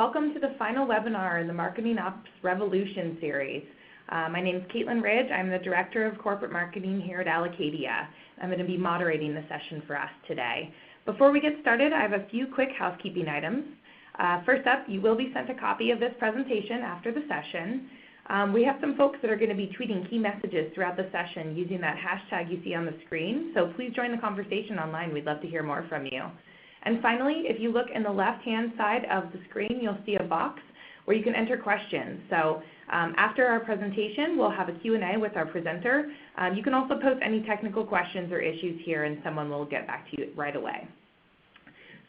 welcome to the final webinar in the Marketing Ops Revolution series. My name is Caitlin Ridge. I'm the Director of Corporate Marketing here at Allocadia. I'm going to be moderating the session for us today. Before we get started, I have a few quick housekeeping items. First up, you will be sent a copy of this presentation after the session. We have some folks that are going to be tweeting key messages throughout the session using that hashtag you see on the screen, so please join the conversation online. We'd love to hear more from you. And finally, if you look in the left-hand side of the screen, you'll see a box where you can enter questions. So after our presentation, we'll have a Q&A with our presenter. You can also post any technical questions or issues here, and someone will get back to you right away.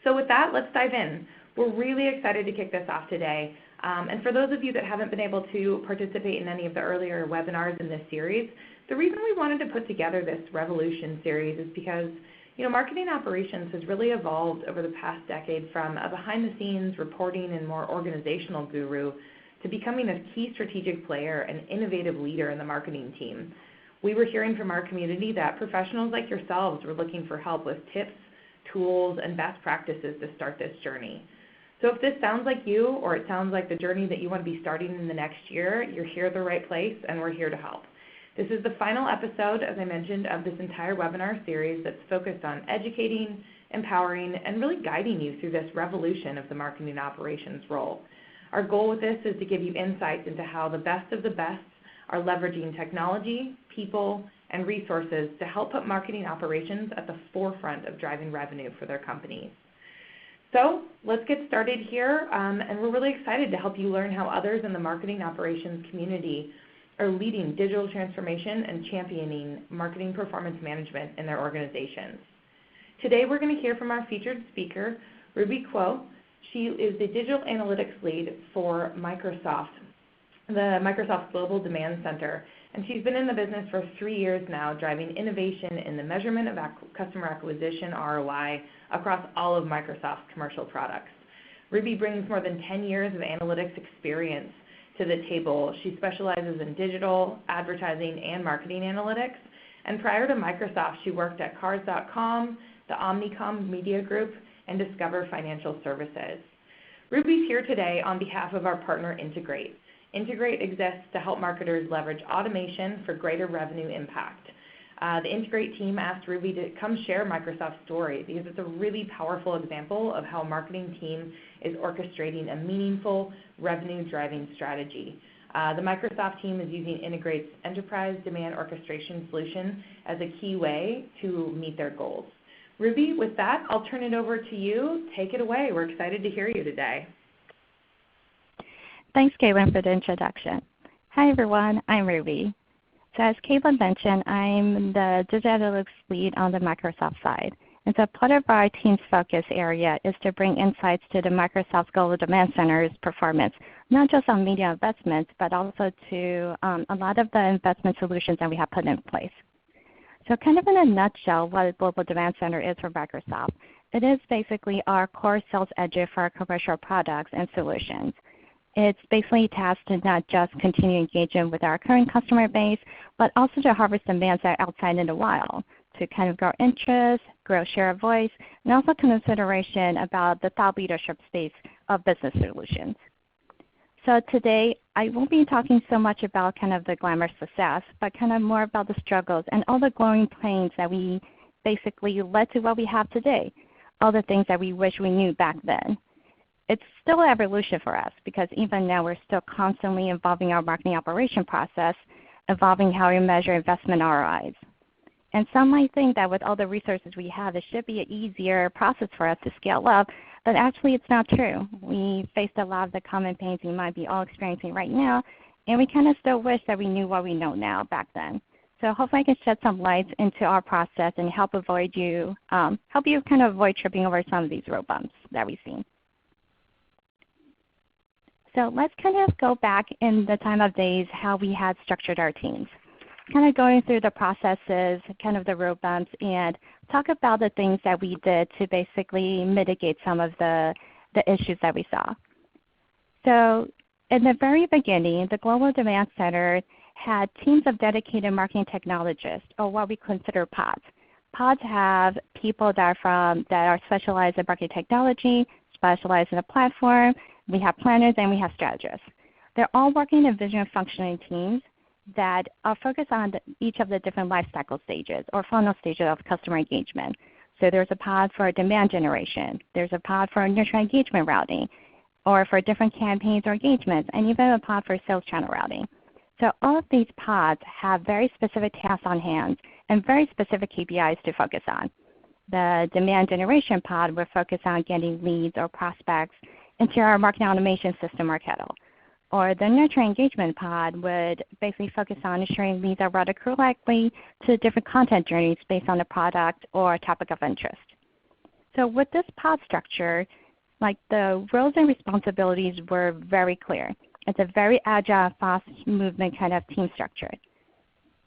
So with that, let's dive in. We're really excited to kick this off today. And for those of you that haven't been able to participate in any of the earlier webinars in this series, the reason we wanted to put together this Revolution series is because marketing operations has really evolved over the past decade from a behind-the-scenes reporting and more organizational guru to becoming a key strategic player and innovative leader in the marketing team. We were hearing from our community that professionals like yourselves were looking for help with tips, tools, and best practices to start this journey. So if this sounds like you, or it sounds like the journey that you want to be starting in the next year, you're here at the right place, and we're here to help. This is the final episode, as I mentioned, of this entire webinar series that's focused on educating, empowering, and really guiding you through this revolution of the marketing operations role. Our goal with this is to give you insights into how the best of the best are leveraging technology, people, and resources to help put marketing operations at the forefront of driving revenue for their companies. So let's get started here, and we're really excited to help you learn how others in the marketing operations community are leading digital transformation and championing marketing performance management in their organizations. Today we're going to hear from our featured speaker, Ruby Kuo. She is the digital analytics lead for Microsoft, the Microsoft Global Demand Center, and she's been in the business for 3 years now, driving innovation in the measurement of customer acquisition ROI across all of Microsoft's commercial products. Ruby brings more than 10 years of analytics experience to the table. She specializes in digital, advertising, and marketing analytics. And prior to Microsoft, she worked at Cars.com, the Omnicom Media Group, and Discover Financial Services. Ruby's here today on behalf of our partner Integrate. Integrate exists to help marketers leverage automation for greater revenue impact. The Integrate team asked Ruby to come share Microsoft's story because it's a really powerful example of how a marketing team is orchestrating a meaningful revenue-driving strategy. The Microsoft team is using Integrate's enterprise demand orchestration solution as a key way to meet their goals. Ruby, with that, I'll turn it over to you. Take it away. We're excited to hear you today. Thanks, Caitlin, for the introduction. Hi, everyone. I'm Ruby. So as Caitlin mentioned, I'm the digital analytics lead on the Microsoft side. And so part of our team's focus area is to bring insights to the Microsoft Global Demand Center's performance, not just on media investments, but also to a lot of the investment solutions that we have put in place. So kind of in a nutshell, what a Global Demand Center is for Microsoft, it is basically our core sales engine for our commercial products and solutions. It's basically tasked to not just continue engaging with our current customer base, but also to harvest demands that are outside in the wild, to kind of grow interest, grow share of voice, and also consideration about the thought leadership space of business solutions. So today, I won't be talking so much about kind of the glamorous success, but kind of more about the struggles and all the growing pains that we basically led to what we have today, all the things that we wish we knew back then. It's still an evolution for us because even now we're still constantly evolving our marketing operation process, evolving how we measure investment ROIs. And some might think that with all the resources we have, it should be an easier process for us to scale up, but actually it's not true. We faced a lot of the common pains we might be all experiencing right now, and we kind of still wish that we knew what we know now back then. So hopefully I can shed some light into our process and help you kind of avoid tripping over some of these road bumps that we've seen. So let's kind of go back in the time of days how we had structured our teams, kind of going through the processes, kind of the road bumps, and talk about the things that we did to basically mitigate some of the issues that we saw. So in the very beginning, the Global Demand Center had teams of dedicated marketing technologists, or what we consider pods. Pods have people that are specialized in marketing technology, specialized in a platform, we have planners, and we have strategists. They're all working in vision and functioning teams that are focused on each of the different life cycle stages or funnel stages of customer engagement. So there's a pod for demand generation. There's a pod for nurture engagement routing, or for different campaigns or engagements, and even a pod for sales channel routing. So all of these pods have very specific tasks on hand and very specific KPIs to focus on. The demand generation pod will focus on getting leads or prospects into our marketing automation system or Kettle. Or the nurture engagement pod would basically focus on ensuring leads are routed correctly to different content journeys based on the product or topic of interest. So with this pod structure, like the roles and responsibilities were very clear. It's a very agile, fast movement kind of team structure.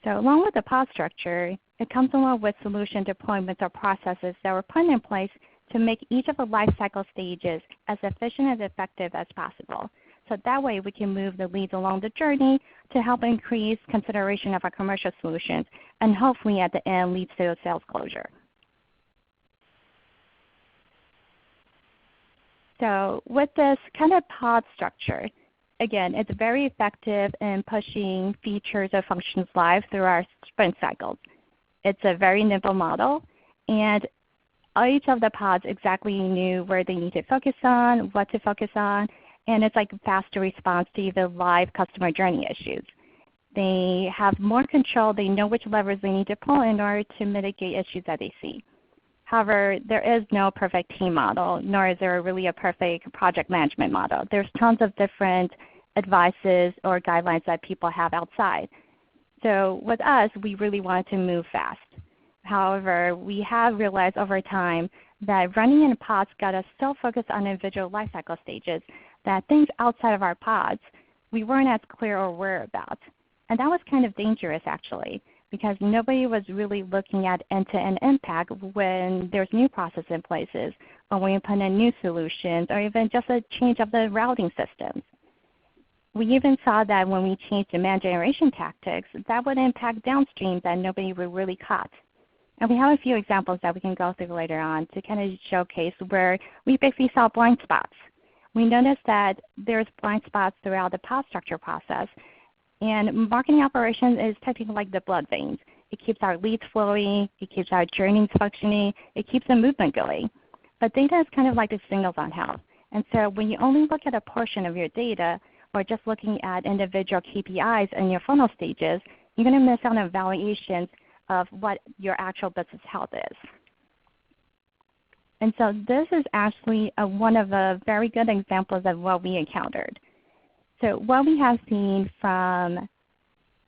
So along with the pod structure, it comes along with solution deployments or processes that were put in place to make each of the life cycle stages as efficient and effective as possible. So that way we can move the leads along the journey to help increase consideration of our commercial solutions and hopefully at the end leads to a sales closure. So with this kind of pod structure, again, it's very effective in pushing features or functions live through our sprint cycles. It's a very nimble model, and each of the pods exactly knew where they need to focus on, what to focus on, and it's like a faster response to even live customer journey issues. They have more control. They know which levers they need to pull in order to mitigate issues that they see. However, there is no perfect team model, nor is there really a perfect project management model. There's tons of different advices or guidelines that people have outside. So with us, we really wanted to move fast. However, we have realized over time that running in pods got us so focused on individual lifecycle stages that things outside of our pods we weren't as clear or aware about. And that was kind of dangerous actually, because nobody was really looking at end-to-end impact when there's new processes in places, or when you put in new solutions, or even just a change of the routing systems. We even saw that when we changed demand generation tactics, that would impact downstream that nobody would really caught. And we have a few examples that we can go through later on to kind of showcase where we basically saw blind spots. We noticed that there's blind spots throughout the pod structure process. And marketing operations is technically like the blood veins. It keeps our leads flowing, it keeps our journeys functioning, it keeps the movement going. But data is kind of like the signals on health. And so when you only look at a portion of your data, or just looking at individual KPIs in your funnel stages, you're going to miss out on evaluations of what your actual business health is. And so this is actually one of the very good examples of what we encountered. So what we have seen from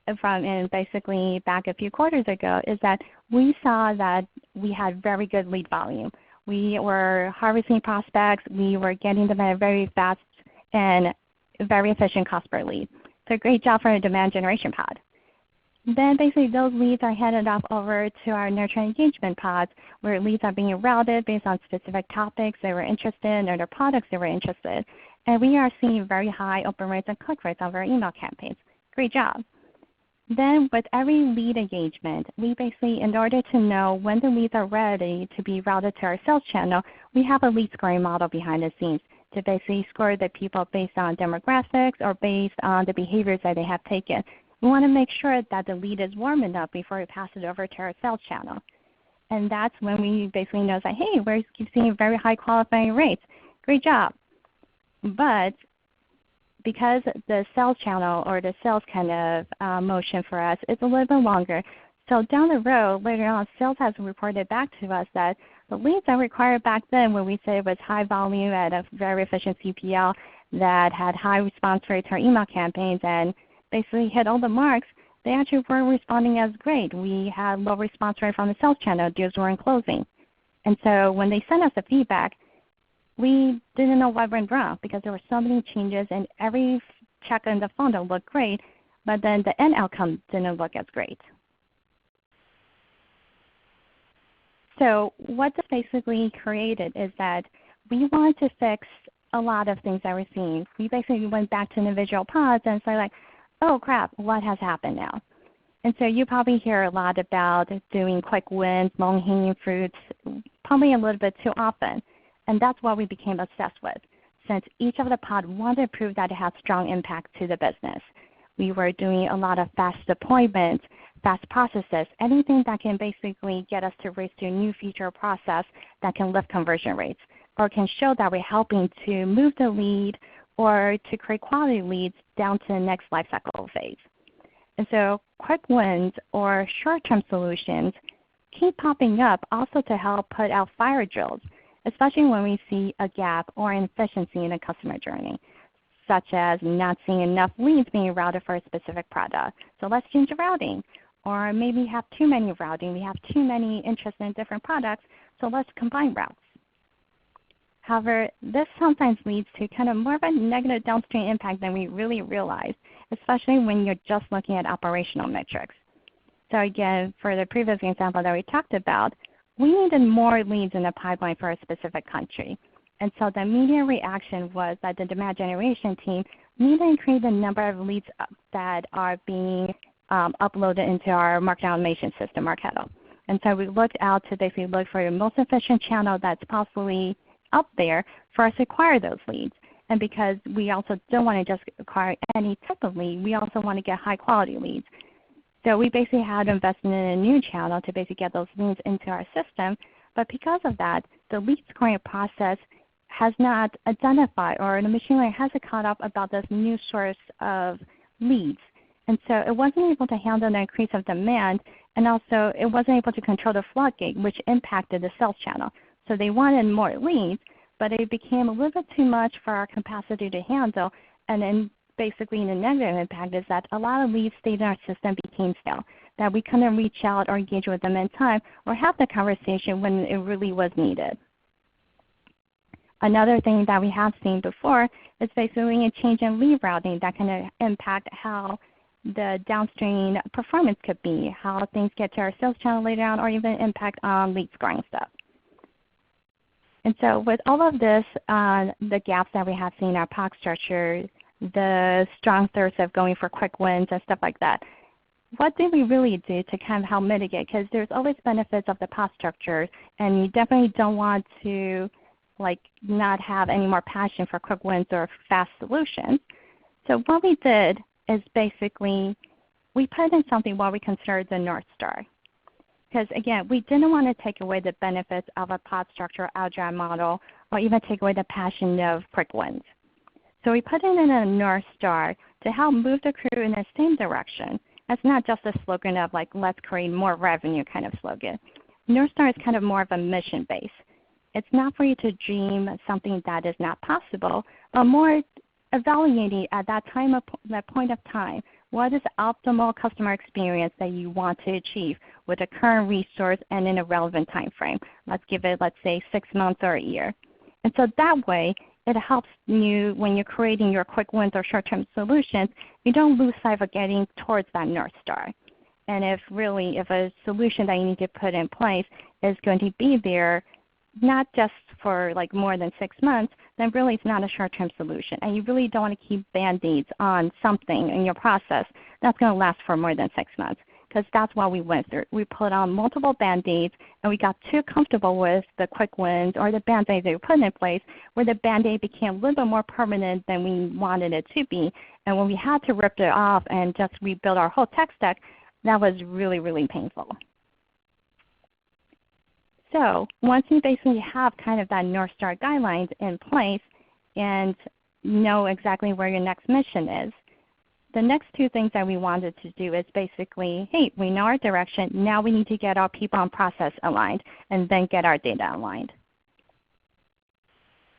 and basically back a few quarters ago is that we saw that we had very good lead volume. We were harvesting prospects. We were getting them at a very fast and very efficient cost per lead. So great job for a demand generation pod. Then basically those leads are handed off over to our nurture engagement pods, where leads are being routed based on specific topics they were interested in or the products they were interested in. And we are seeing very high open rates and click rates on our email campaigns. Great job. Then with every lead engagement, we basically, in order to know when the leads are ready to be routed to our sales channel, we have a lead scoring model behind the scenes to basically score the people based on demographics or based on the behaviors that they have taken. We want to make sure that the lead is warm enough before we pass it over to our sales channel. And that's when we basically know that, hey, we're seeing very high qualifying rates. Great job. But because the sales channel or the sales kind of motion for us is a little bit longer, so down the road, later on, sales has reported back to us that the leads that required back then when we said it was high volume at a very efficient CPL that had high response rate to our email campaigns and basically hit all the marks, they actually weren't responding as great. We had low response rate from the sales channel. Deals weren't closing. And so when they sent us the feedback, we didn't know what went wrong because there were so many changes and every check in the funnel looked great, but then the end outcome didn't look as great. So what this basically created is that we wanted to fix a lot of things that we're seeing. We basically went back to individual pods and started like, oh crap, what has happened now? And so you probably hear a lot about doing quick wins, long-hanging fruits, probably a little bit too often. And that's what we became obsessed with. since each of the pod wanted to prove that it had strong impact to the business. We were doing a lot of fast deployments, fast processes, anything that can basically get us to race to a new feature or process that can lift conversion rates or can show that we're helping to move the lead or to create quality leads down to the next lifecycle phase. And so quick wins or short-term solutions keep popping up also to help put out fire drills, especially when we see a gap or inefficiency in a customer journey, such as not seeing enough leads being routed for a specific product. So let's change the routing. Or maybe we have too many routing. We have too many interests in different products, so let's combine routes. However, this sometimes leads to kind of more of a negative downstream impact than we really realize, especially when you're just looking at operational metrics. So again, for the previous example that we talked about, we needed more leads in the pipeline for a specific country. And so the immediate reaction was that the demand generation team needed to increase the number of leads that are being uploaded into our marketing automation system, Marketo. And so we looked out to basically look for the most efficient channel that's possibly up there for us to acquire those leads. And because we also don't want to just acquire any type of lead, we also want to get high quality leads. So we basically had to invest in a new channel to basically get those leads into our system. But because of that, the lead scoring process has not identified, or the machine learning hasn't caught up about this new source of leads. And so it wasn't able to handle the increase of demand, and also it wasn't able to control the floodgate, which impacted the sales channel. So they wanted more leads, but it became a little bit too much for our capacity to handle. And then basically the negative impact is that a lot of leads stayed in our system, became stale, that we couldn't reach out or engage with them in time or have the conversation when it really was needed. Another thing that we have seen before is basically a change in lead routing that can impact how the downstream performance could be, how things get to our sales channel later on, or even impact on lead scoring stuff. And so with all of this, the gaps that we have seen in our POC structure, the strong thirst of going for quick wins and stuff like that, what did we really do to kind of help mitigate? Because there's always benefits of the POC structure, and you definitely don't want to not have any more passion for quick wins or fast solutions. So what we did is basically we put in something what we consider the North Star. Because again, we didn't want to take away the benefits of a pod structure agile model or even take away the passion of quick wins. So we put in a North Star to help move the crew in the same direction. It's not just a slogan of let's create more revenue kind of slogan. North Star is kind of more of a mission base. It's not for you to dream something that is not possible, but more evaluating at that point of time, what is the optimal customer experience that you want to achieve with a current resource and in a relevant time frame. Let's give it, let's say, 6 months or a year. And so that way, it helps you when you're creating your quick wins or short-term solutions, you don't lose sight of getting towards that North Star. And if a solution that you need to put in place is going to be there not just for more than 6 months, then really it's not a short-term solution. And you really don't want to keep Band-Aids on something in your process that's going to last for more than 6 months, because that's what we went through. We put on multiple Band-Aids, and we got too comfortable with the quick wins or the Band-Aids that we put in place, where the Band-Aid became a little bit more permanent than we wanted it to be. And when we had to rip it off and just rebuild our whole tech stack, that was really, really painful. So once you basically have kind of that North Star guidelines in place and know exactly where your next mission is, the next 2 things that we wanted to do is basically, hey, we know our direction. Now we need to get our people and process aligned and then get our data aligned.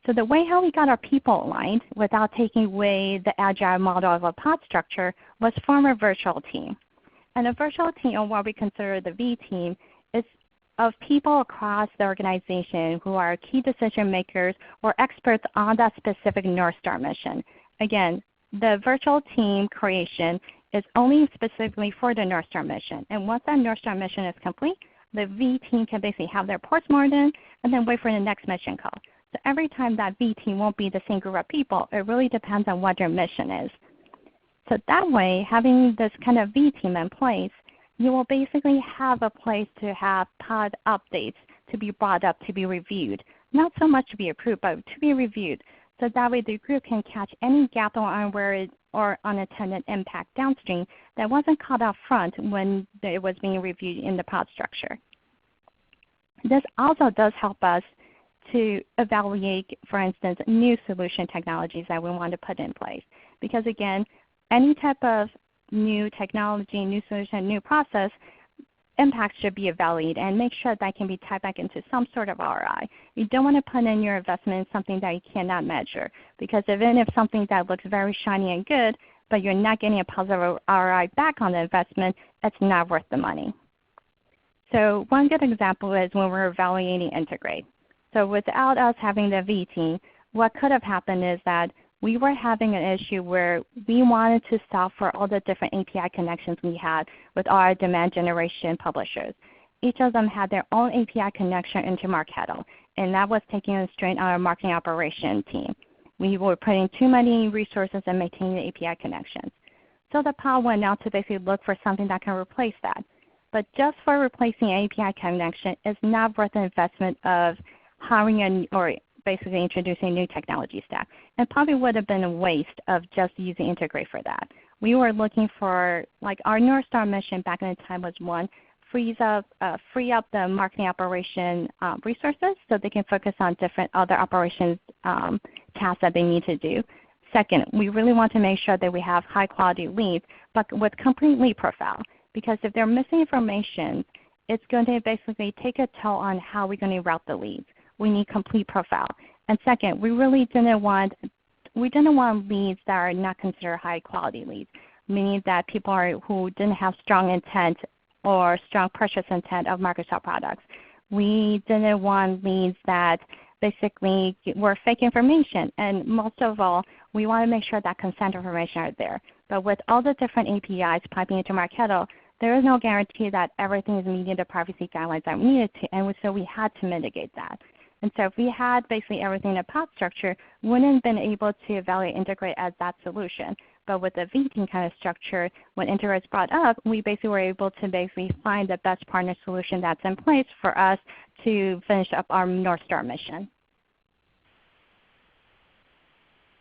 So the way how we got our people aligned without taking away the agile model of a pod structure was form a virtual team. And a virtual team, or what we consider the V team, is of people across the organization who are key decision makers or experts on that specific North Star mission. Again, the virtual team creation is only specifically for the North Star mission. And once that North Star mission is complete, the V team can basically have their postmortem and then wait for the next mission call. So every time that V team won't be the same group of people. It really depends on what your mission is. So that way, having this kind of V team in place, you will basically have a place to have pod updates to be brought up, to be reviewed. Not so much to be approved, but to be reviewed. so that way the group can catch any gap or unintended impact downstream that wasn't caught up front when it was being reviewed in the pod structure. This also does help us to evaluate, for instance, new solution technologies that we want to put in place. Because again, any type of new technology, new solution, new process, impact should be evaluated and make sure that can be tied back into some sort of ROI. You don't want to put in your investment in something that you cannot measure, because even if something that looks very shiny and good, but you're not getting a positive ROI back on the investment, it's not worth the money. So one good example is when we're evaluating integrate. So without us having the V team, what could have happened is that we were having an issue where we wanted to solve for all the different API connections we had with our demand generation publishers. Each of them had their own API connection into Marketo, and that was taking a strain on our marketing operation team. We were putting too many resources in maintaining the API connections. So the pod went out to basically look for something that can replace that. But just for replacing an API connection is not worth the investment of hiring or basically introducing a new technology stack. And probably would have been a waste of just using Integrate for that. We were looking for, like our North Star mission back in the time was one, free up the marketing operation resources so they can focus on different other operations tasks that they need to do. Second, we really want to make sure that we have high quality leads, but with complete lead profile. Because if they're missing information, it's going to basically take a toll on how we're going to route the leads. We need complete profile. And second, we really didn't want leads that are not considered high quality leads, meaning that people who didn't have strong intent or strong purchase intent of Microsoft products. We didn't want leads that basically were fake information. And most of all, we want to make sure that consent information are there. But with all the different APIs piping into Marketo, there is no guarantee that everything is meeting the privacy guidelines that we needed to, and so we had to mitigate that. And so if we had basically everything in a pod structure, we wouldn't have been able to evaluate Integrate as that solution. But with the V-team kind of structure, when Integrate is brought up, we basically were able to basically find the best partner solution that's in place for us to finish up our North Star mission.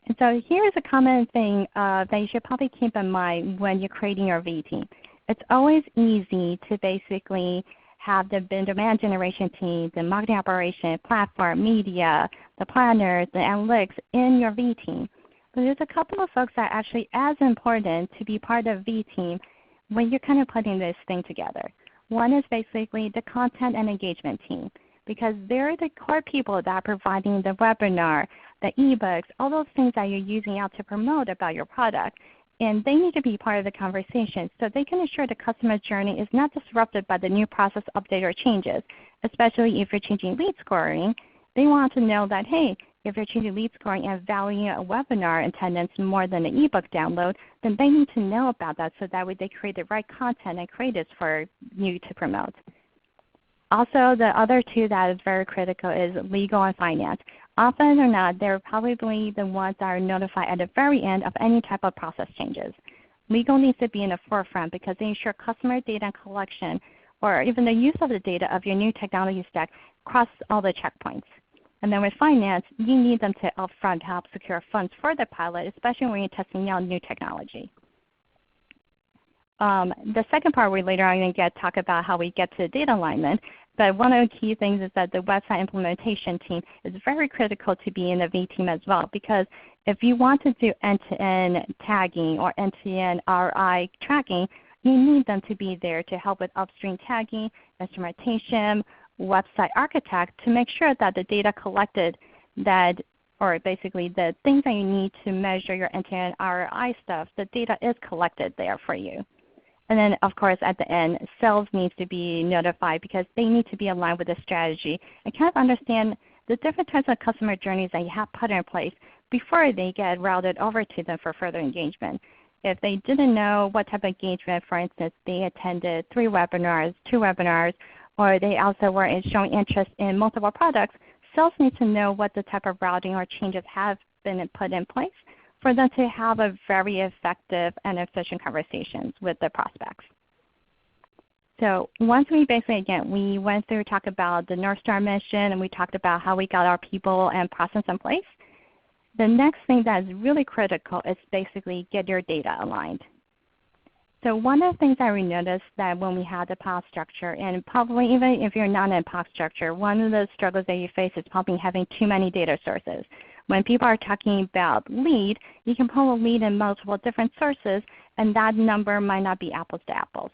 And so here's a common thing that you should probably keep in mind when you're creating your V-team. It's always easy to basically have the demand generation team, the marketing operation, platform, media, the planners, the analytics in your V team. But there's a couple of folks that are actually as important to be part of V team when you're kind of putting this thing together. One is basically the content and engagement team, because they're the core people that are providing the webinar, the ebooks, all those things that you're using out to promote about your product. And they need to be part of the conversation so they can ensure the customer journey is not disrupted by the new process update or changes, especially if you're changing lead scoring. They want to know that, hey, if you're changing lead scoring and valuing a webinar attendance more than an ebook download, then they need to know about that so that way they create the right content and creatives for you to promote. Also, the other two that is very critical is legal and finance. Often or not, they're probably the ones that are notified at the very end of any type of process changes. Legal needs to be in the forefront because they ensure customer data collection or even the use of the data of your new technology stack across all the checkpoints. And then with finance, you need them to upfront help secure funds for the pilot, especially when you're testing out new technology. The second part we later on going to talk about how we get to data alignment. But one of the key things is that the website implementation team is very critical to be in the V team as well, because if you want to do end-to-end tagging or end-to-end ROI tracking, you need them to be there to help with upstream tagging, instrumentation, website architect to make sure that the data collected or basically the things that you need to measure your end-to-end ROI stuff, the data is collected there for you. And then, of course, at the end, sales needs to be notified because they need to be aligned with the strategy and kind of understand the different types of customer journeys that you have put in place before they get routed over to them for further engagement. If they didn't know what type of engagement, for instance, they attended 3 webinars, 2 webinars, or they also were showing interest in multiple products, sales need to know what the type of routing or changes have been put in place for them to have a very effective and efficient conversations with the prospects. So once we basically, again, we went through, talked about the North Star mission, and we talked about how we got our people and process in place. The next thing that is really critical is basically get your data aligned. So one of the things that we noticed that when we had the pod structure, and probably even if you're not in a pod structure, one of the struggles that you face is probably having too many data sources. When people are talking about lead, you can pull a lead in multiple different sources, and that number might not be apples to apples.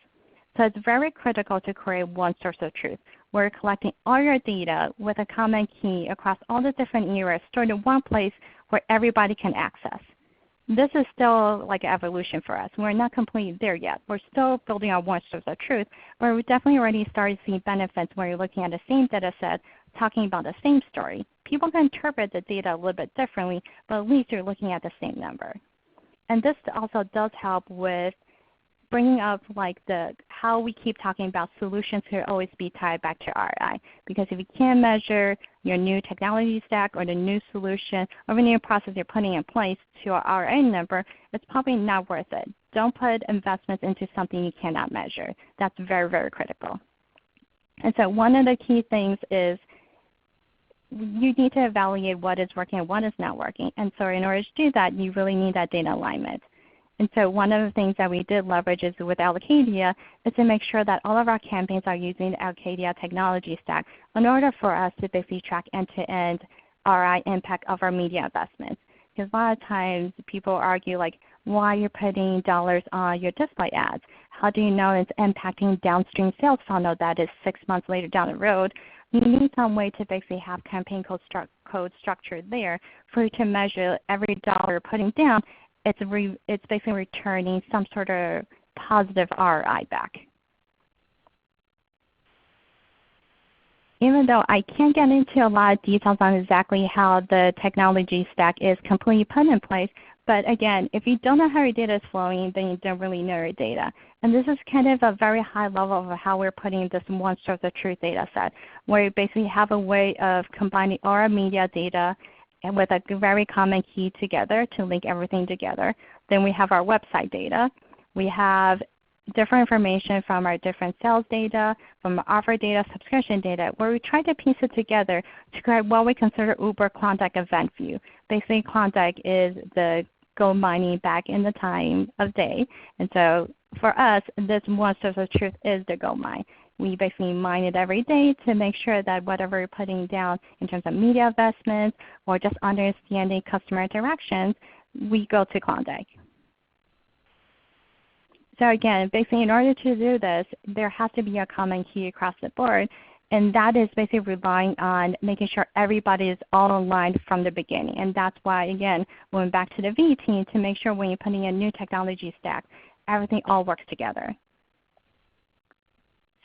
So it's very critical to create one source of truth. We're collecting all your data with a common key across all the different areas stored in one place where everybody can access. This is still like an evolution for us. We're not completely there yet. We're still building on one source of truth, but we definitely already started seeing benefits where you're looking at the same data set, talking about the same story. People can interpret the data a little bit differently, but at least you're looking at the same number. And this also does help with bringing up like how we keep talking about solutions should always be tied back to ROI. Because if you can't measure your new technology stack or the new solution or the new process you're putting in place to a ROI number, it's probably not worth it. Don't put investments into something you cannot measure. That's very, very critical. And so one of the key things is you need to evaluate what is working and what is not working. And so in order to do that, you really need that data alignment. And so one of the things that we did leverage is with Allocadia is to make sure that all of our campaigns are using the Allocadia technology stack in order for us to basically track end-to-end ROI impact of our media investments. Because a lot of times people argue like, why you're putting dollars on your display ads? How do you know it's impacting downstream sales funnel that is 6 months later down the road? You need some way to basically have campaign code structured there for you to measure every dollar you're putting down. It's basically returning some sort of positive ROI back. Even though I can't get into a lot of details on exactly how the technology stack is completely put in place, but again, if you don't know how your data is flowing, then you don't really know your data. And this is kind of a very high level of how we're putting this one source of truth data set, where you basically have a way of combining all our media data and with a very common key together to link everything together. Then we have our website data. We have different information from our different sales data, from our offer data, subscription data, where we try to piece it together to create what we consider Uber Klondike event view. Basically, Klondike is the gold mining back in the time of day. And so for us, this one source of truth is the gold mine. We basically mine it every day to make sure that whatever we're putting down in terms of media investments or just understanding customer interactions, we go to Klondike. So again, basically in order to do this, there has to be a common key across the board, and that is basically relying on making sure everybody is all aligned from the beginning. And that's why, again, going back to the V team to make sure when you're putting in a new technology stack, everything all works together.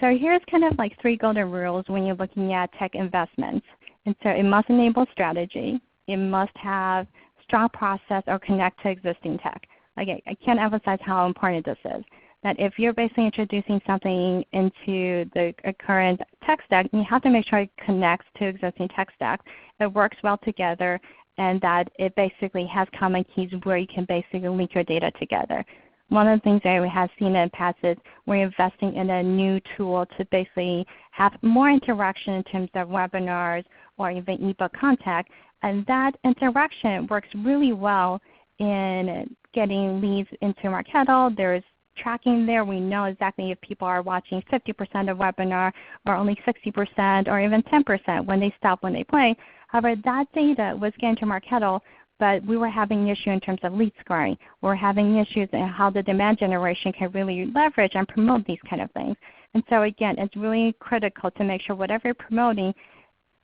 So here's kind of like 3 golden rules when you're looking at tech investments. And so it must enable strategy. It must have strong process or connect to existing tech. Again, I can't emphasize how important this is. That if you're basically introducing something into the current tech stack, you have to make sure it connects to existing tech stack. It works well together, and that it basically has common keys where you can basically link your data together. One of the things that we have seen in the past is we're investing in a new tool to basically have more interaction in terms of webinars or even ebook contact, and that interaction works really well in getting leads into Marketo. There's tracking there. We know exactly if people are watching 50% of webinar or only 60% or even 10% when they stop when they play. However, that data was getting to Marketo, but we were having an issue in terms of lead scoring. We're having issues in how the demand generation can really leverage and promote these kind of things. And so again, it's really critical to make sure whatever you're promoting,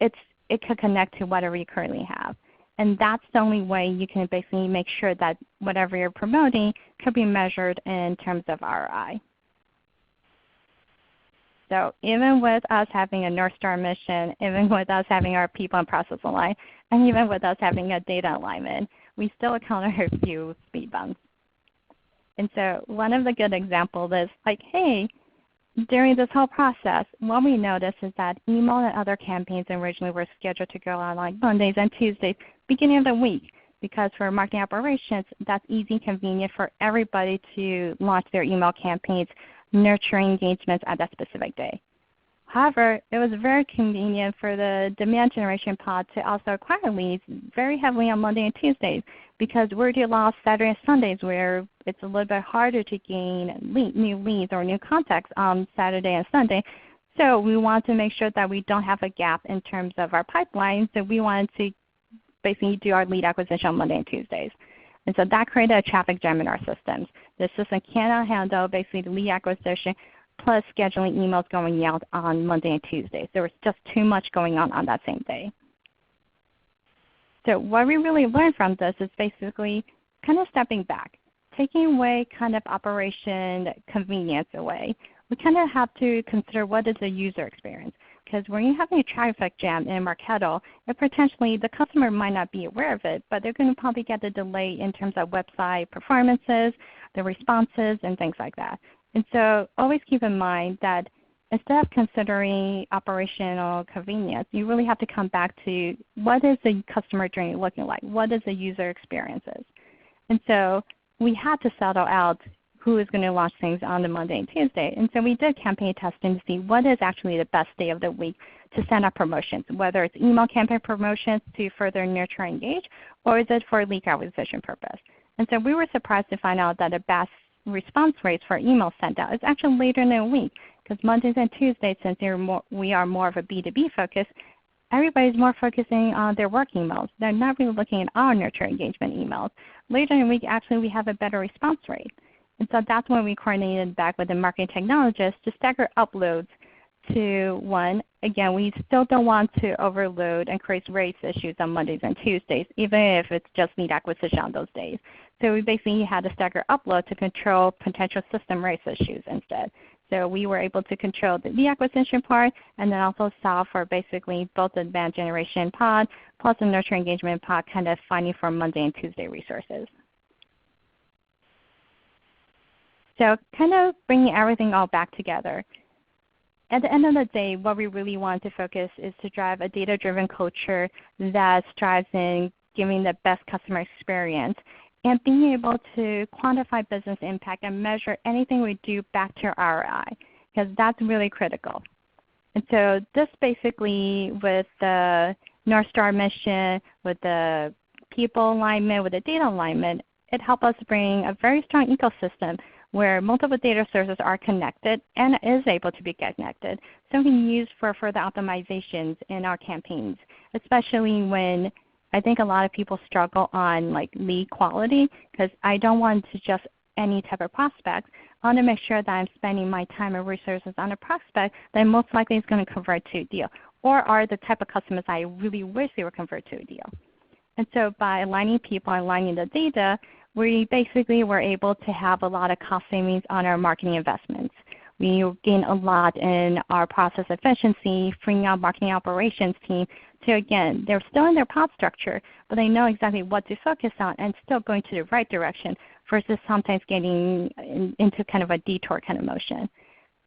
it could connect to whatever you currently have. And that's the only way you can basically make sure that whatever you're promoting could be measured in terms of ROI. So even with us having a North Star mission, even with us having our people and process aligned, and even with us having a data alignment, we still encounter a few speed bumps. And so one of the good examples is like, hey, during this whole process, what we noticed is that email and other campaigns originally were scheduled to go on like Mondays and Tuesdays, beginning of the week, because for marketing operations, that's easy and convenient for everybody to launch their email campaigns, nurturing engagements at that specific day. However, it was very convenient for the demand generation pod to also acquire leads very heavily on Monday and Tuesdays, because we're the last Saturday and Sundays where it's a little bit harder to gain new leads or new contacts on Saturday and Sunday. So we want to make sure that we don't have a gap in terms of our pipeline. So we wanted to basically do our lead acquisition on Monday and Tuesdays. And so that created a traffic jam in our systems. The system cannot handle basically the lead acquisition plus scheduling emails going out on Monday and Tuesdays. There was just too much going on that same day. So what we really learned from this is basically kind of stepping back, taking away kind of operation convenience away. We kind of have to consider what is the user experience. Because when you're having a traffic jam in Marketo, potentially the customer might not be aware of it, but they're going to probably get the delay in terms of website performances, the responses, and things like that. And so always keep in mind that instead of considering operational convenience, you really have to come back to what is the customer journey looking like? What is the user experiences? And so we had to settle out who is going to launch things on the Monday and Tuesday. And so we did campaign testing to see what is actually the best day of the week to send out promotions, whether it's email campaign promotions to further nurture and engage, or is it for lead acquisition purpose. And so we were surprised to find out that the best response rates for emails sent out is actually later in the week, because Mondays and Tuesdays, since we are more of a B2B focus, everybody's more focusing on their work emails. They're not really looking at our nurture engagement emails. Later in the week, actually, we have a better response rate. And so that's when we coordinated back with the marketing technologist to stagger uploads to one. Again, we still don't want to overload and create race issues on Mondays and Tuesdays, even if it's just lead acquisition on those days. So we basically had to stagger upload to control potential system race issues instead. So we were able to control the lead acquisition part and then also solve for basically both the demand generation pod plus the nurture engagement pod, kind of finding for Monday and Tuesday resources. So kind of bringing everything all back together. At the end of the day, what we really want to focus is to drive a data-driven culture that strives in giving the best customer experience and being able to quantify business impact and measure anything we do back to ROI, because that's really critical. And so this basically, with the North Star mission, with the people alignment, with the data alignment, it helps us bring a very strong ecosystem where multiple data sources are connected and is able to be connected, so we can use for further optimizations in our campaigns, especially when I think a lot of people struggle on lead quality, because I don't want to just any type of prospect. I want to make sure that I'm spending my time and resources on a prospect that most likely is going to convert to a deal, or are the type of customers I really wish they would convert to a deal. And so by aligning people, aligning the data, we basically were able to have a lot of cost savings on our marketing investments. We gain a lot in our process efficiency, freeing up marketing operations team to, again, they're still in their pod structure, but they know exactly what to focus on and still going to the right direction versus sometimes getting into kind of a detour kind of motion.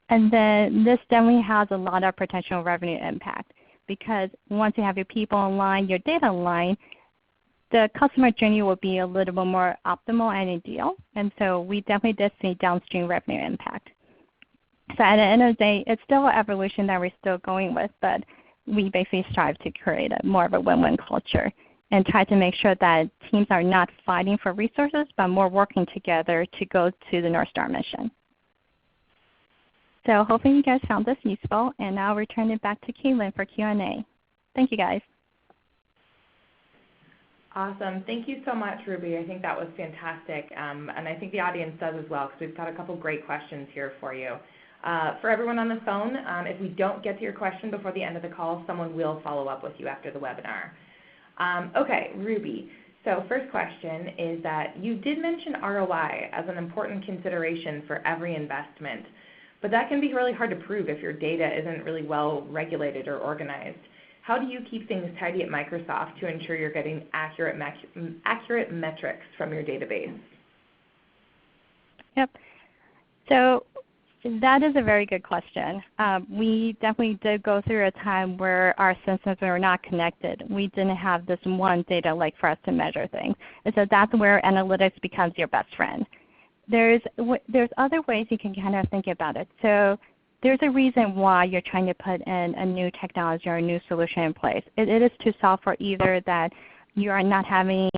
And then this definitely has a lot of potential revenue impact, because once you have your people aligned, your data aligned, the customer journey will be a little bit more optimal and ideal. And so we definitely did see downstream revenue impact. So at the end of the day, it's still an evolution that we're still going with, but we basically strive to create a more of a win-win culture and try to make sure that teams are not fighting for resources, but more working together to go to the North Star mission. So hopefully you guys found this useful, and now I'll return it back to Caitlin for Q&A. Thank you guys. Awesome. Thank you so much, Ruby. I think that was fantastic. And I think the audience does as well, because we've got a couple great questions here for you. For everyone on the phone, if we don't get to your question before the end of the call, someone will follow up with you after the webinar. Okay, Ruby. So first question is that you did mention ROI as an important consideration for every investment, but that can be really hard to prove if your data isn't really well regulated or organized. How do you keep things tidy at Microsoft to ensure you're getting accurate metrics from your database? Yep. So that is a very good question. We definitely did go through a time where our systems were not connected. We didn't have this one data lake for us to measure things. And so that's where analytics becomes your best friend. There's other ways you can kind of think about it. So there's a reason why you're trying to put in a new technology or a new solution in place. It is to solve for either that you are not having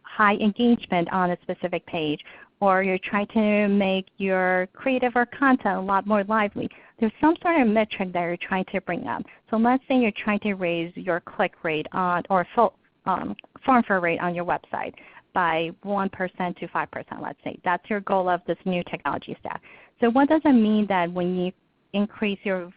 high engagement on a specific page, or you're trying to make your creative or content a lot more lively. There's some sort of metric that you're trying to bring up. So let's say you're trying to raise your click rate on, or farm fill rate on your website by 1% to 5%, let's say. That's your goal of this new technology stack. So what does it mean that when you increase your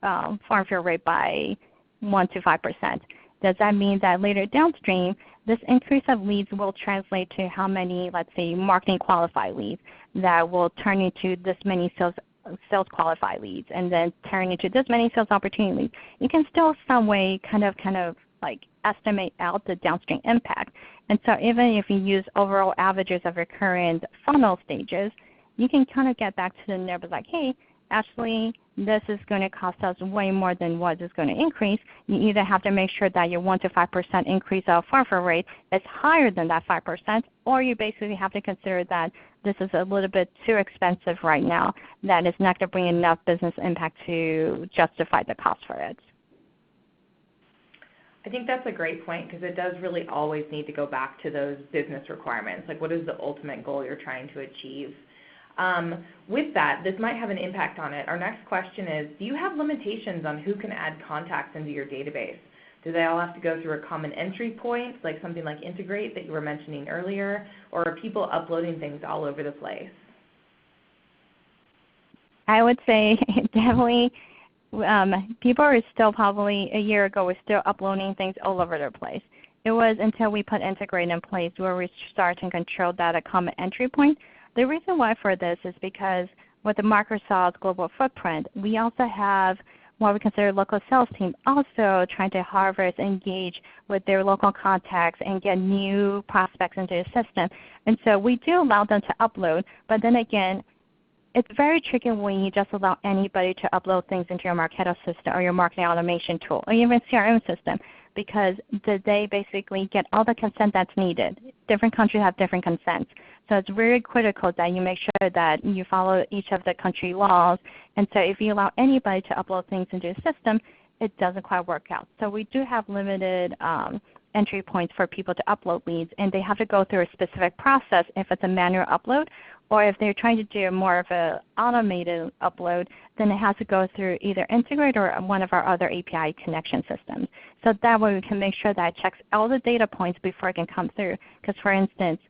farm fill rate by 1 to 5%? Does that mean that later downstream, this increase of leads will translate to how many, let's say, marketing qualified leads that will turn into this many sales qualified leads, and then turn into this many sales opportunity leads? You can still some way kind of like estimate out the downstream impact. And so even if you use overall averages of your current funnel stages, you can kind of get back to the numbers like, hey, actually this is going to cost us way more than what is going to increase. You either have to make sure that your 1 to 5% increase of farm fill rate is higher than that 5%, or you basically have to consider that this is a little bit too expensive right now, that it's not going to bring enough business impact to justify the cost for it. I think that's a great point, because it does really always need to go back to those business requirements. Like, what is the ultimate goal you're trying to achieve? With that, this might have an impact on it. Our next question is, do you have limitations on who can add contacts into your database? Do they all have to go through a common entry point, like something like Integrate that you were mentioning earlier, or are people uploading things all over the place? I would say definitely people are still probably a year ago were still uploading things all over the place. It was until we put Integrate in place where we start to control that a common entry point. The reason why for this is because with the Microsoft global footprint, we also have what we consider local sales team also trying to harvest, engage with their local contacts and get new prospects into the system. And so we do allow them to upload, but then again, it's very tricky when you just allow anybody to upload things into your Marketo system or your marketing automation tool or even CRM system, because they basically get all the consent that's needed. Different countries have different consents. So it's very critical that you make sure that you follow each of the country laws. And so if you allow anybody to upload things into the system, it doesn't quite work out. So we do have limited entry points for people to upload leads, and they have to go through a specific process if it's a manual upload, or if they're trying to do more of an automated upload, then it has to go through either Integrate or one of our other API connection systems. So that way we can make sure that it checks all the data points before it can come through. Because for instance,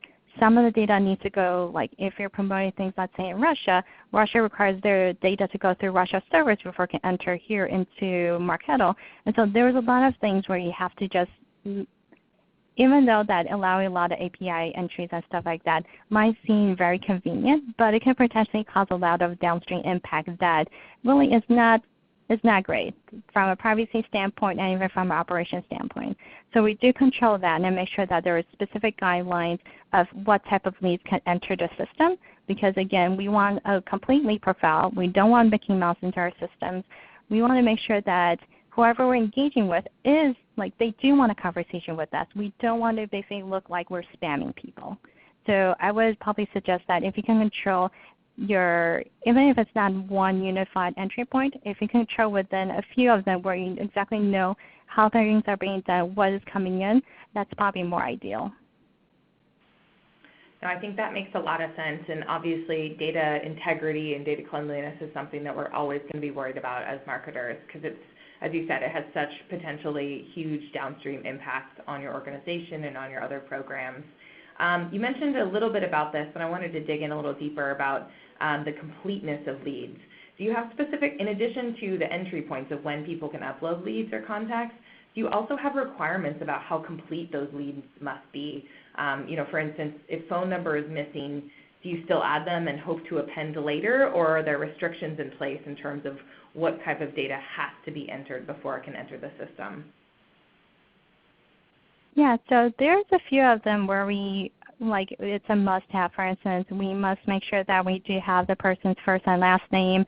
some of the data needs to go, like if you're promoting things, let's say in Russia, Russia requires their data to go through Russia servers before it can enter here into Marketo. And so there's a lot of things where you have to just, even though that allowing a lot of API entries and stuff like that might seem very convenient, but it can potentially cause a lot of downstream impact that really is not great from a privacy standpoint and even from an operation standpoint. So we do control that and make sure that there are specific guidelines of what type of leads can enter the system, because again, we want a complete lead profile. We don't want Mickey Mouse into our systems. We want to make sure that whoever we're engaging with is, like, they do want a conversation with us. We don't want to basically look like we're spamming people. So I would probably suggest that if you can control your, even if it's not one unified entry point, if you can control within a few of them where you exactly know how things are being done, what is coming in, that's probably more ideal. No, I think that makes a lot of sense, and obviously data integrity and data cleanliness is something that we're always going to be worried about as marketers, because it's, as you said, it has such potentially huge downstream impacts on your organization and on your other programs. You mentioned a little bit about this, but I wanted to dig in a little deeper about the completeness of leads. Do you have specific, in addition to the entry points of when people can upload leads or contacts, do you also have requirements about how complete those leads must be? For instance, if phone number is missing, do you still add them and hope to append later, or are there restrictions in place in terms of what type of data has to be entered before it can enter the system? Yeah, so there's a few of them where we, like, it's a must-have. For instance, we must make sure that we do have the person's first and last name,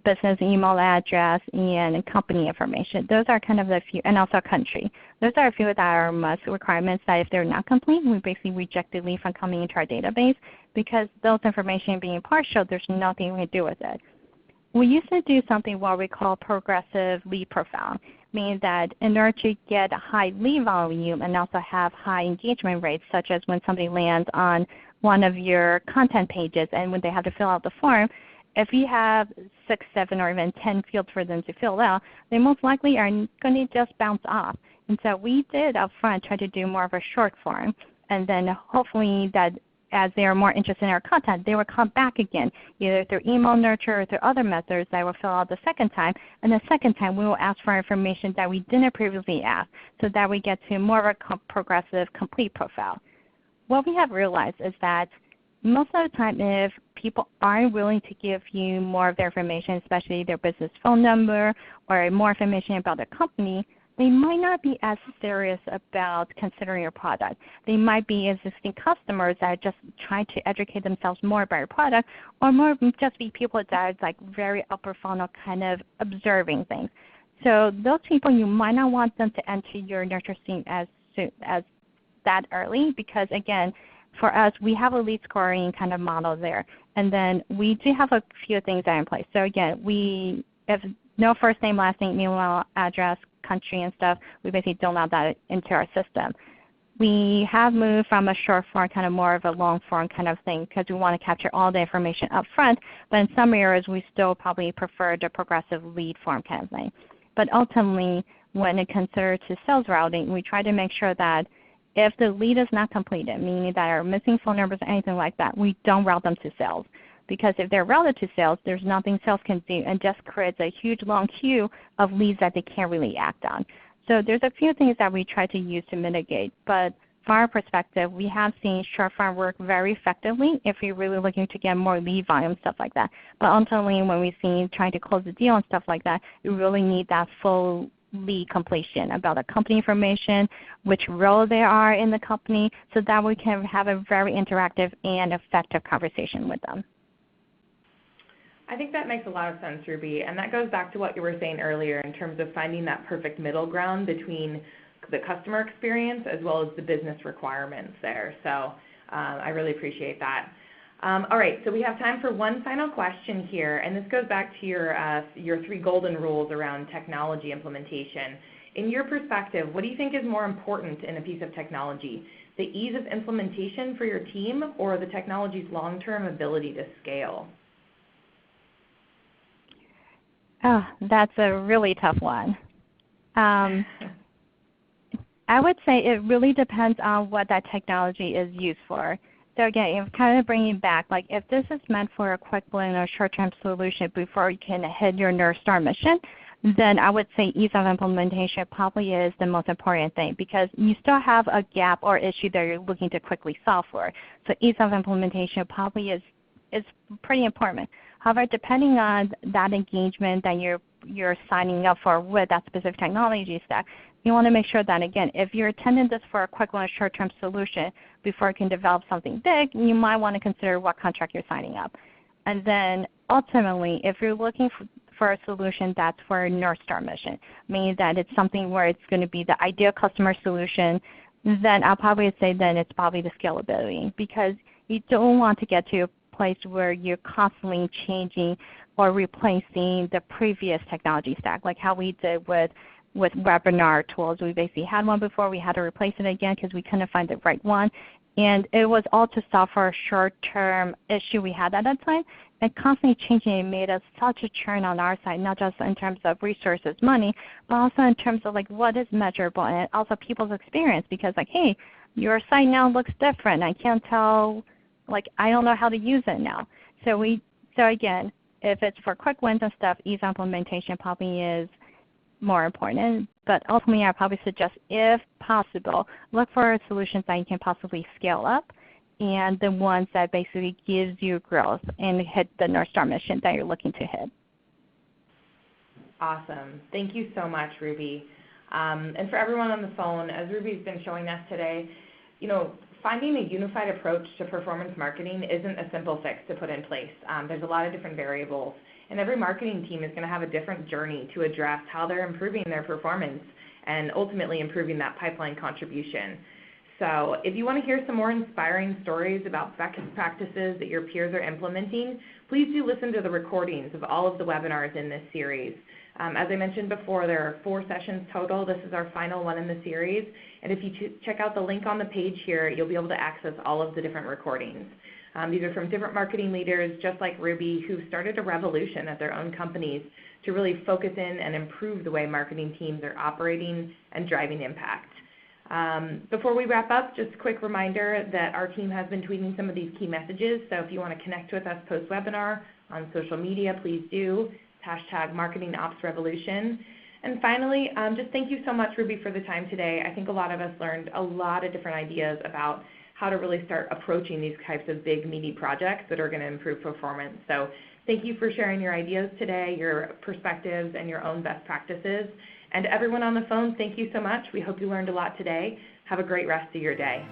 business email address, and company information. Those are kind of the few, and also country. Those are a few that are must requirements that if they're not complete, we basically reject the lead from coming into our database, because those information being partial, there's nothing we can do with it. we used to do something what we call progressive lead profile, meaning that in order to get a high lead volume and also have high engagement rates, such as when somebody lands on one of your content pages and when they have to fill out the form, if you have 6, 7, or even 10 fields for them to fill out, they most likely are going to just bounce off. And so we did up front try to do more of a short form, and then hopefully that as they are more interested in our content, they will come back again, either through email nurture or through other methods that will fill out the second time. And the second time we will ask for information that we didn't previously ask, so that we get to more of a progressive complete profile. What we have realized is that most of the time if people aren't willing to give you more of their information, especially their business phone number or more information about the company, they might not be as serious about considering your product. They might be existing customers that are just trying to educate themselves more about your product, or more just be people that are like very upper funnel kind of observing things. So those people, you might not want them to enter your nurture scheme as that early, because again, for us, we have a lead scoring kind of model there. And then we do have a few things that are in place. So again, we have no first name, last name, email address, country and stuff. We basically don't allow that into our system. We have moved from a short form kind of more of a long form kind of thing, because we want to capture all the information up front. But in some areas, we still probably prefer the progressive lead form kind of thing. But ultimately, when it comes to sales routing, we try to make sure that if the lead is not completed, meaning that are missing phone numbers or anything like that, we don't route them to sales. Because if they're routed to sales, there's nothing sales can do, and just creates a huge long queue of leads that they can't really act on. So there's a few things that we try to use to mitigate. But from our perspective, we have seen short form work very effectively if you're really looking to get more lead volume, stuff like that. But ultimately, when we see trying to close the deal and stuff like that, you really need that full lead completion about the company information, which role they are in the company, so that we can have a very interactive and effective conversation with them. I think that makes a lot of sense, Ruby, and that goes back to what you were saying earlier in terms of finding that perfect middle ground between the customer experience as well as the business requirements there. So I really appreciate that. All right, so we have time for one final question here, and this goes back to your 3 golden rules around technology implementation. In your perspective, what do you think is more important in a piece of technology, the ease of implementation for your team or the technology's long-term ability to scale? Oh, that's a really tough one. I would say it really depends on what that technology is used for. So again, kind of bringing it back, like if this is meant for a quick win or short-term solution before you can hit your North Star mission, then I would say ease of implementation probably is the most important thing, because you still have a gap or issue that you're looking to quickly solve for. So ease of implementation probably is pretty important. However, depending on that engagement that you're signing up for with that specific technology stack, you want to make sure that, again, if you're attending this for a quick one, short-term solution before you can develop something big, you might want to consider what contract you're signing up. And then ultimately, if you're looking for a solution that's for a North Star mission, meaning that it's something where it's going to be the ideal customer solution, then I'll probably say then it's probably the scalability, because you don't want to get to a place where you're constantly changing or replacing the previous technology stack, like how we did with webinar tools. We basically had one before, we had to replace it again because we couldn't find the right one. And it was all to solve for a short-term issue we had at that time. And constantly changing it made us such a churn on our side, not just in terms of resources, money, but also in terms of like what is measurable, and also people's experience, because like, hey, your site now looks different. I can't tell, like I don't know how to use it now. So again, if it's for quick wins and stuff, ease implementation probably is more important. But ultimately, I probably suggest, if possible, look for solutions that you can possibly scale up, and the ones that basically gives you growth and hit the North Star mission that you're looking to hit. Awesome. Thank you so much, Ruby. And for everyone on the phone, as Ruby's been showing us today, finding a unified approach to performance marketing isn't a simple fix to put in place. There's a lot of different variables, and every marketing team is going to have a different journey to address how they're improving their performance and ultimately improving that pipeline contribution. So if you want to hear some more inspiring stories about best practices that your peers are implementing, please do listen to the recordings of all of the webinars in this series. As I mentioned before, there are 4 sessions total. This is our final one in the series. And if you check out the link on the page here, you'll be able to access all of the different recordings. These are from different marketing leaders, just like Ruby, who started a revolution at their own companies to really focus in and improve the way marketing teams are operating and driving impact. Before we wrap up, just a quick reminder that our team has been tweeting some of these key messages, so if you want to connect with us post-webinar on social media, please do. It's #MarketingOpsRevolution. And finally, just thank you so much, Ruby, for the time today. I think a lot of us learned a lot of different ideas about how to really start approaching these types of big, meaty projects that are going to improve performance. So thank you for sharing your ideas today, your perspectives, and your own best practices. And everyone on the phone, thank you so much. We hope you learned a lot today. Have a great rest of your day.